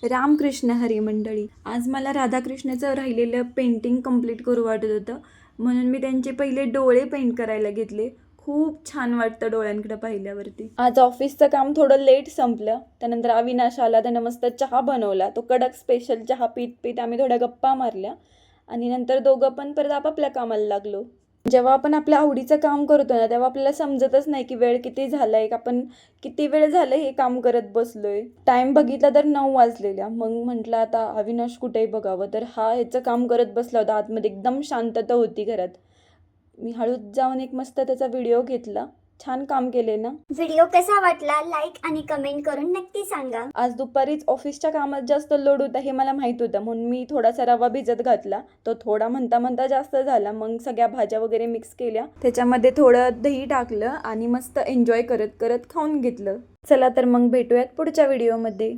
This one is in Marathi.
रामकृष्ण हरी मंडळी. आज मला राधाकृष्णाचं राहिलेलं पेंटिंग कंप्लीट करू वाटत होतं, म्हणून मी त्यांचे पहिले डोळे पेंट करायला घेतले. खूप छान वाटतं डोळ्यांकडे पाहिल्यावरती. आज ऑफिसचं काम थोडं लेट संपलं. त्यानंतर अविनाश आला, त्यानं मस्त चहा बनवला. तो कडक स्पेशल चहा पीत आम्ही थोड्या गप्पा मारल्या आणि नंतर दोघं पण परत आपापल्या कामाला लागलो. जेव्हा आपण आपल्या आवडीचं काम करतो ना, तेव्हा आपल्याला समजतच नाही की वेळ किती झालाय, आपण किती वेळ झालं हे काम करत बसलोय. टाइम बघितला तर 9 वाजलेल्या. मग म्हटलं आता अविनाश कुठेही बघावं, तर हा ह्याचं काम करत बसला होता. आतमध्ये एकदम शांतता होती घरात. मी हळूच जाऊन एक मस्त त्याचा व्हिडिओ घेतला. छान काम केले ना. व्हिडिओ कसा वाटला लाईक आणि कमेंट करून नक्की सांगा. आज दुपारीच ऑफिसच्या कामात जास्त लोड होता हे मला माहित होतं, म्हणून मी थोडासा रवा भिजत घातला. तो थोडा म्हणता जास्त झाला. मग सगळ्या भाज्या वगैरे मिक्स केल्या, त्याच्यामध्ये थोडं दही टाकलं आणि मस्त एन्जॉय करत करत खाऊन घेतलं. चला तर मग भेटूयात पुढच्या व्हिडिओमध्ये.